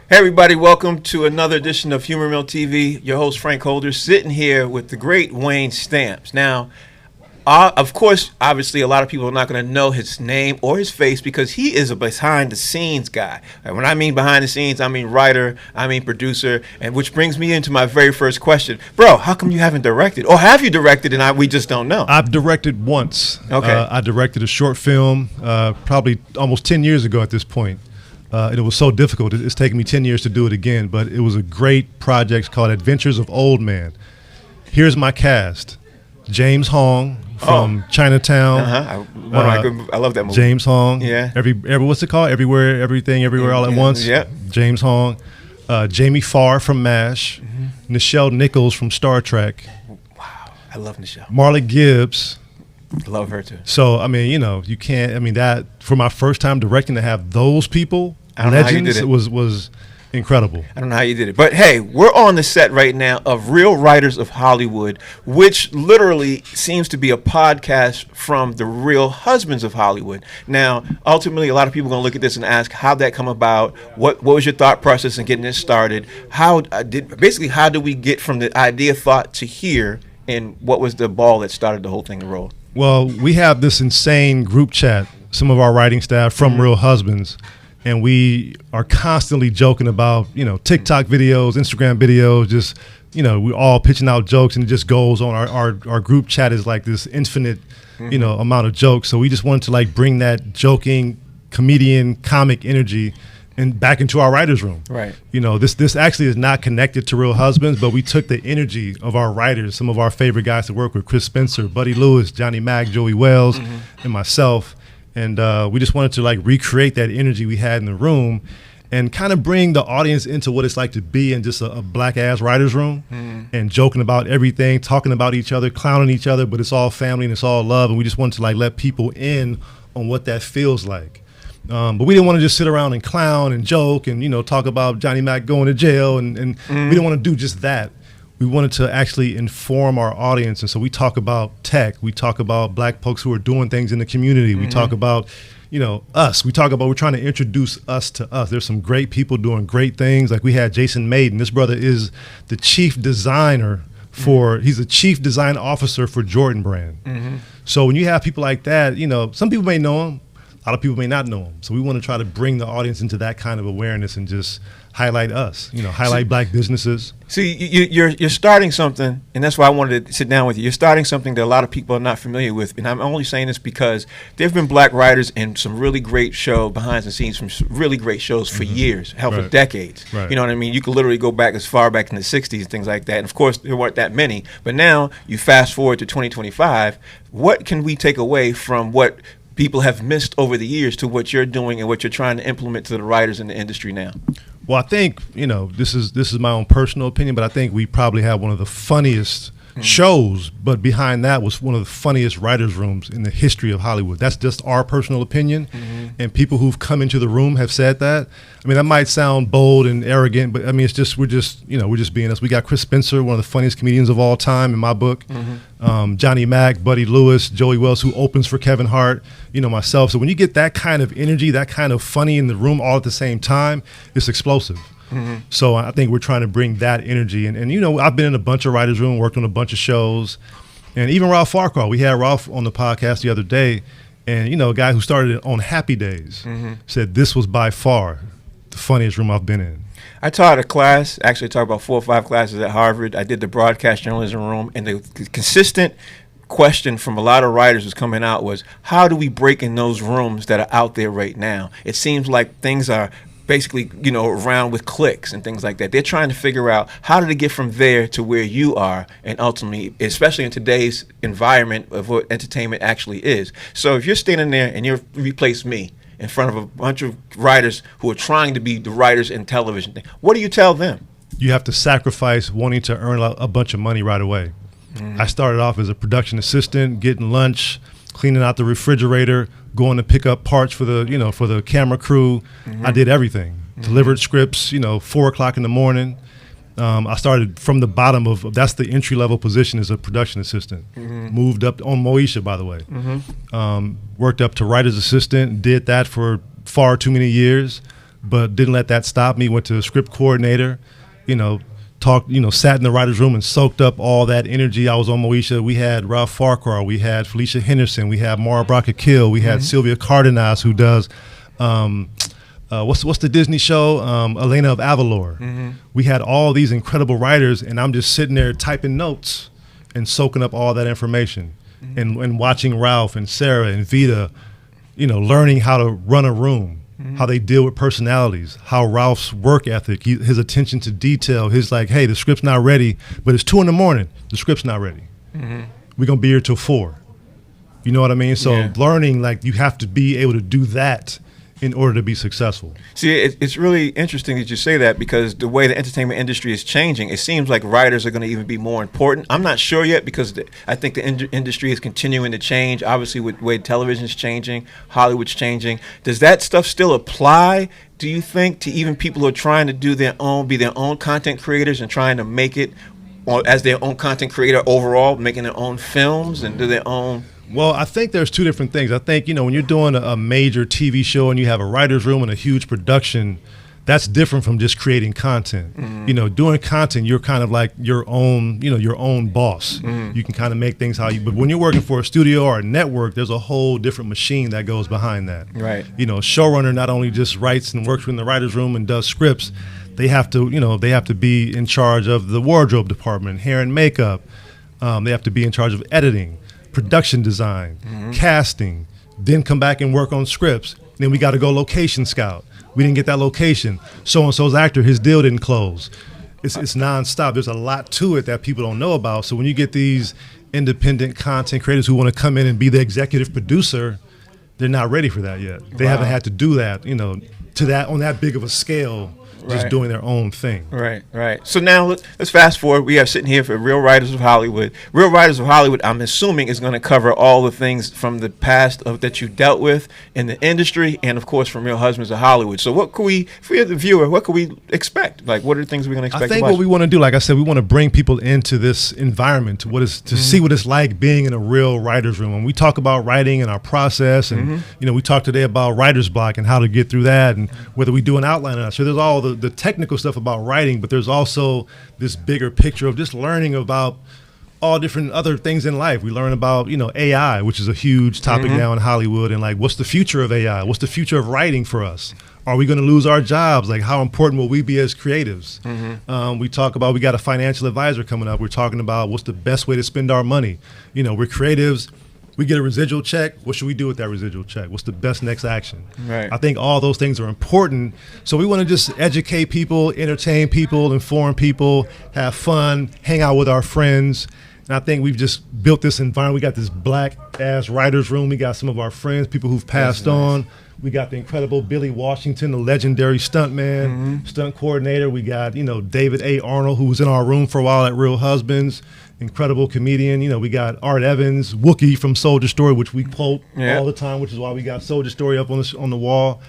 Hey everybody, welcome to another edition of Humor Mill TV. Your host Frank Holder, sitting here with the great Wayne Stamps. Now, of course, obviously, a lot of people are not going to know his name or his face because he is a behind-the-scenes guy. And when I mean behind the scenes, I mean writer, I mean producer, and which brings me into my very first question, bro. How come you haven't directed, or have you directed and we just don't know? I've directed once. Okay. I directed a short film, probably almost 10 years ago at this point. And it was so difficult. It's taken me 10 years to do it again, but it was a great project called Adventures of Old Man. Here's my cast. James Hong from Chinatown. I love that movie. James Hong. Yeah. Every what's it called? Everywhere, Everything, Everywhere, All at Once. Yeah. James Hong. Jamie Farr from MASH. Nichelle Nichols from Star Trek. Wow, I love Nichelle. Marla Gibbs. Love her too. So, I mean, you can't, that, for my first time directing, to have those people, I don't know how you legends, did it. was incredible. I don't know how you did it. But hey, we're on the set right now of Real Writers of Hollywood, which literally seems to be a podcast from the Real Husbands of Hollywood. Now, ultimately, a lot of people are going to look at this and ask, how'd that come about? What was your thought process in getting this started? How did we get from the idea, thought to here, and what was the ball that started the whole thing to roll? Well, we have this insane group chat, some of our writing staff from Real Husbands, and we are constantly joking about, TikTok videos, Instagram videos, just, we're all pitching out jokes, and it just goes on. Our group chat is like this infinite, amount of jokes. So we just wanted to like bring that joking, comedian, comic energy and back into our writer's room. Right. This actually is not connected to Real Husbands, but we took the energy of our writers, some of our favorite guys to work with, Chris Spencer, Buddy Lewis, Johnny Mack, Joey Wells, and myself. And we just wanted to like recreate that energy we had in the room and kind of bring the audience into what it's like to be in just a black ass writer's room and joking about everything, talking about each other, clowning each other, but it's all family and it's all love. And we just wanted to like let people in on what that feels like. But we didn't want to just sit around and clown and joke and, talk about Johnny Mack going to jail. And we didn't want to do just that. We wanted to actually inform our audience. And so we talk about tech. We talk about black folks who are doing things in the community. We talk about, us. We're trying to introduce us to us. There's some great people doing great things. Like we had Jason Maiden. This brother is the chief designer he's a chief design officer for Jordan Brand. So when you have people like that, some people may know him. A lot of people may not know him. So we want to try to bring the audience into that kind of awareness and just highlight us, highlight black businesses. See, you're starting something, and that's why I wanted to sit down with you. You're starting something that a lot of people are not familiar with, and I'm only saying this because there have been black writers in some really great show behind the scenes from really great shows for years, hell, for decades. Right. You know what I mean? You could literally go back as far back in the 60s and things like that, and of course there weren't that many. But now you fast forward to 2025, what can we take away from what people have missed over the years to what you're doing and what you're trying to implement to the writers in the industry now? Well, I think, this is my own personal opinion, but I think we probably have one of the funniest shows, but behind that was one of the funniest writers' rooms in the history of Hollywood. That's just our personal opinion, and people who've come into the room have said that. That might sound bold and arrogant, but it's just we're just being us. We got Chris Spencer, one of the funniest comedians of all time in my book. Johnny Mack, Buddy Lewis, Joey Wells, who opens for Kevin Hart, myself. So when you get that kind of energy, that kind of funny in the room all at the same time, it's explosive. So I think we're trying to bring that energy. And I've been in a bunch of writers' room, worked on a bunch of shows. And even Ralph Farquhar, we had Ralph on the podcast the other day. And, a guy who started it on Happy Days said this was by far the funniest room I've been in. I taught a class, actually taught about 4 or 5 classes at Harvard. I did the broadcast journalism room, and the consistent question from a lot of writers was coming out was, how do we break in those rooms that are out there right now? It seems like things are basically, around with clicks and things like that. They're trying to figure out how do they get from there to where you are, and ultimately, especially in today's environment of what entertainment actually is. So if you're standing there and you replace me in front of a bunch of writers who are trying to be the writers in television, what do you tell them? You have to sacrifice wanting to earn a bunch of money right away. I started off as a production assistant, getting lunch, cleaning out the refrigerator, going to pick up parts for the, for the camera crew. I did everything. Delivered scripts, 4 o'clock in the morning. I started from the bottom that's the entry level position as a production assistant. Moved up on Moesha, by the way. Worked up to writer's assistant, did that for far too many years. but didn't let that stop me. Went to a script coordinator, you know, talked, you know, sat in the writer's room and soaked up all that energy. I was on Moesha. We had Ralph Farquhar. We had Felicia Henderson. We had Mara Brock-Akil. We had Sylvia Cardenas, who does, what's the Disney show? Elena of Avalor. We had all these incredible writers, and I'm just sitting there typing notes and soaking up all that information and watching Ralph and Sarah and Vita, you know, learning how to run a room. How they deal with personalities, how Ralph's work ethic, his attention to detail, his like, hey, the script's not ready, but it's 2 a.m, the script's not ready. We're gonna be here till 4. You know what I mean? So learning, like, you have to be able to do that in order to be successful. See, it's really interesting that you say that, because the way the entertainment industry is changing, it seems like writers are going to even be more important. I'm not sure yet, because I think the industry is continuing to change. Obviously, with the way television is changing, Hollywood's changing. Does that stuff still apply, do you think, to even people who are trying to do be their own content creators and trying to make it as their own content creator overall, making their own films and do their own? Well, I think there's 2 different things. I think, you know, when you're doing a major TV show and you have a writer's room and a huge production, that's different from just creating content. You know, doing content, you're kind of like your own, you know, your own boss. You can kind of make things how you, but when you're working for a studio or a network, there's a whole different machine that goes behind that. Right. You know, a showrunner not only just writes and works in the writer's room and does scripts, they have to, you know, they have to be in charge of the wardrobe department, hair and makeup. They have to be in charge of editing, production design, casting, then come back and work on scripts. Then we got to go location scout. We didn't get that location. So-and-so's actor, his deal didn't close. It's nonstop. There's a lot to it that people don't know about. So when you get these independent content creators who want to come in and be the executive producer, they're not ready for that yet. They haven't had to do that, you know, to that on that big of a scale. Just doing their own thing. Right. So now let's fast forward. We are sitting here for Real Writers of Hollywood. Real Writers of Hollywood, I'm assuming, is going to cover all the things from the past that you dealt with in the industry, and of course from Real Husbands of Hollywood. So what could we, for the viewer, what could we expect? Like, what are the things we're going to expect? I think what we want to do, like I said, we want to bring people into this environment to see what it's like being in a real writer's room. When we talk about writing and our process, and you know, we talked today about writer's block and how to get through that, and whether we do an outline or not. So there's all the technical stuff about writing, but there's also this bigger picture of just learning about all different other things in life. We learn about, you know, AI, which is a huge topic now in Hollywood, and like, what's the future of AI? What's the future of writing for us? Are we going to lose our jobs? Like, how important will we be as creatives? We talk about, we got a financial advisor coming up. We're talking about what's the best way to spend our money. You know, we're creatives. We get a residual check. What should we do with that residual check? What's the best next action? Right. I think all those things are important. So we want to just educate people, entertain people, inform people, have fun, hang out with our friends. And I think we've just built this environment. We got this black-ass writer's room. We got some of our friends, people who've passed on. We got the incredible Billy Washington, the legendary stuntman, stunt coordinator. We got, you know, David A. Arnold, who was in our room for a while at Real Husbands. Incredible comedian. You know, we got Art Evans, Wookie from Soldier Story, which we quote all the time, which is why we got Soldier Story up on the wall.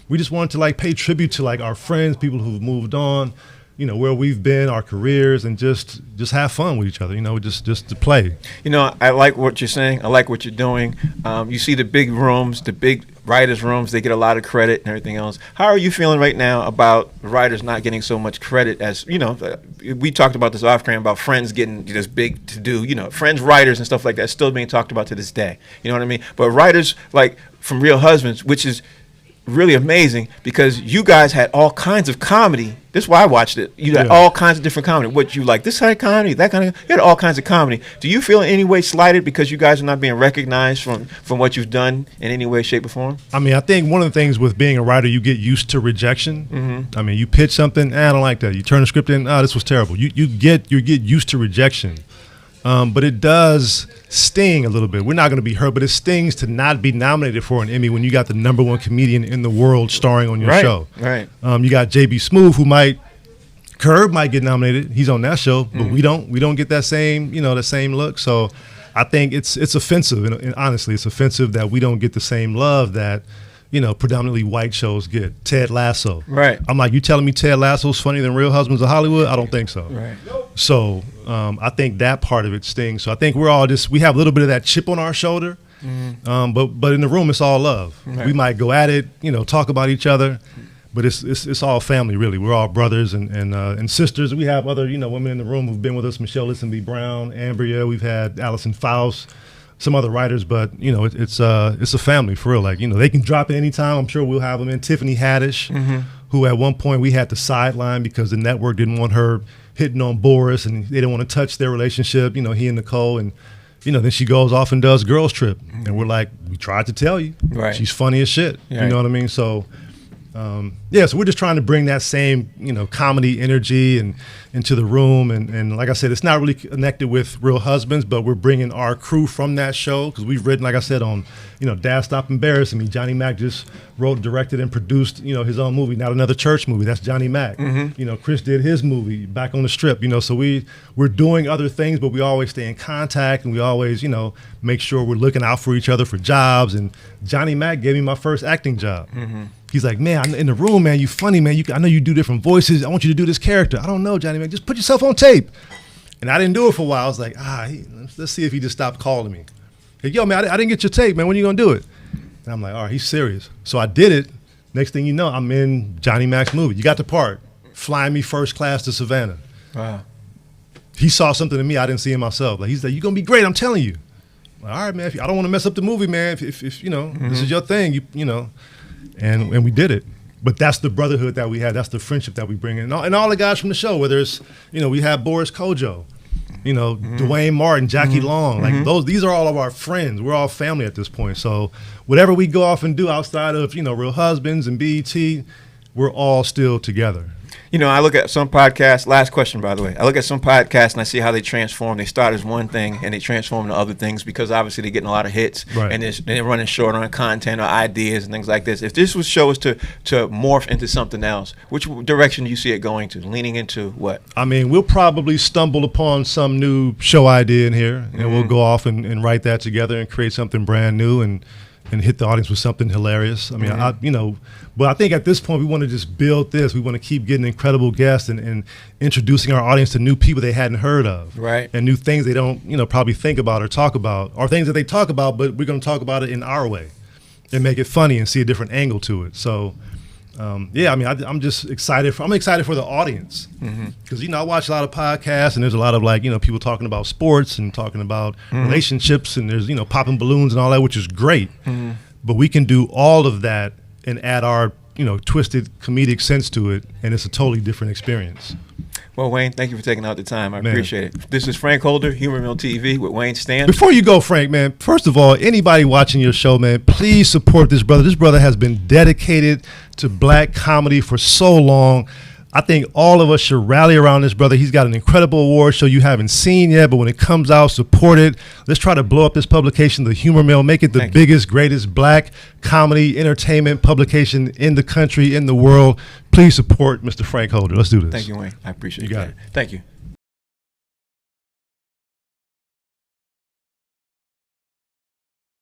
We just wanted to like pay tribute to like our friends, people who've moved on, you know, where we've been, our careers, and just have fun with each other, you know, just to play. You know, I like what you're saying. I like what you're doing. You see the big rooms, the big writers' rooms, they get a lot of credit and everything else. How are you feeling right now about writers not getting so much credit as, you know, we talked about this off camera about Friends getting this big to do, you know, Friends writers and stuff like that still being talked about to this day. You know what I mean? But writers like from Real Husbands, which is really amazing because you guys had all kinds of comedy. This is why I watched it. You had all kinds of different comedy. What you like, this kind of comedy, that kind of, you had all kinds of comedy. Do you feel in any way slighted because you guys are not being recognized from what you've done in any way, shape, or form? I mean, I think one of the things with being a writer, you get used to rejection. I mean, you pitch something, I don't like that. You turn the script in, this was terrible. You get used to rejection. But it does sting a little bit. We're not going to be hurt, but it stings to not be nominated for an Emmy when you got the #1 comedian in the world starring on your show. Right. You got JB Smoove, who Curb might get nominated. He's on that show, but we don't get that same, you know, the same look. So I think it's offensive, and honestly, it's offensive that we don't get the same love that, you know, predominantly white shows get. Ted Lasso. Right. I'm like, you telling me Ted Lasso's funnier than Real Husbands of Hollywood? I don't think so. Right. So I think that part of it stings. So I think we're all we have a little bit of that chip on our shoulder, but in the room it's all love. Right. We might go at it, you know, talk about each other, but it's all family, really. We're all brothers and sisters. We have other, women in the room who've been with us: Michelle Listenby Brown, Ambria. We've had Allison Faust, some other writers, but it's a family for real. Like, they can drop in anytime. I'm sure we'll have them in. Tiffany Haddish, who at one point we had to sideline because the network didn't want her hitting on Boris, and they didn't want to touch their relationship. He and Nicole, and then she goes off and does Girls Trip, and we're like, we tried to tell you, right? She's funny as shit. Right. You know what I mean? So. So we're just trying to bring that same, comedy energy and into the room. And like I said, it's not really connected with Real Husbands, but we're bringing our crew from that show because we've written, like I said, on, Dad Stop Embarrassing Me. Johnny Mac just wrote, directed, and produced, his own movie, Not Another Church Movie. That's Johnny Mac. Chris did his movie, Back on the Strip. So we're doing other things, but we always stay in contact, and we always, make sure we're looking out for each other for jobs. And Johnny Mac gave me my first acting job. He's like, man, I'm in the room, man. You funny, man. I know you do different voices. I want you to do this character. I don't know, Johnny Mac. Just put yourself on tape. And I didn't do it for a while. I was like, let's see if he just stopped calling me. Like, yo, man, I didn't get your tape, man. When are you going to do it? And I'm like, all right, he's serious. So I did it. Next thing you know, I'm in Johnny Mac's movie. You got the part. Flying me first class to Savannah. Wow. He saw something in me I didn't see in myself. Like, he's like, you're going to be great, I'm telling you. Like, all right, man. I don't want to mess up the movie, man. If this is your thing, And we did it. But that's the brotherhood that we had. That's the friendship that we bring in. And all the guys from the show, whether it's, we have Boris Kojo, Dwayne Martin, Jackie Long. Like these are all of our friends. We're all family at this point. So whatever we go off and do outside of, Real Husbands and BET, we're all still together. I look at some podcasts, last question, by the way. I look at some podcasts and I see how they transform. They start as one thing and they transform to other things because obviously they're getting a lot of hits, right. And they're running short on content or ideas and things like this. If this show is to morph into something else, which direction do you see it going to? Leaning into what? I mean, we'll probably stumble upon some new show idea in here, and we'll go off and write that together and create something brand new and hit the audience with something hilarious. I mean, but I think at this point we want to just build this. We want to keep getting incredible guests and introducing our audience to new people they hadn't heard of. Right. And new things they don't, probably think about or talk about, or things that they talk about, but we're going to talk about it in our way and make it funny and see a different angle to it. So, I'm just excited. I'm excited for the audience because, I watch a lot of podcasts and there's a lot of people talking about sports and talking about relationships and there's, popping balloons and all that, which is great. But we can do all of that and add our, twisted comedic sense to it. And it's a totally different experience. Well, Wayne, thank you for taking out the time. I appreciate it. This is Frank Holder, Humor Mill TV with Wayne Stamp. Before you go, Frank, man, first of all, anybody watching your show, man, please support this brother. This brother has been dedicated to black comedy for so long. I think all of us should rally around this brother. He's got an incredible award show you haven't seen yet, but when it comes out, support it. Let's try to blow up this publication, The Humor Mill, make it the biggest, greatest black comedy entertainment publication in the country, in the world. Please support Mr. Frank Holder. Let's do this. Thank you, Wayne. I appreciate it. You got it. Thank you.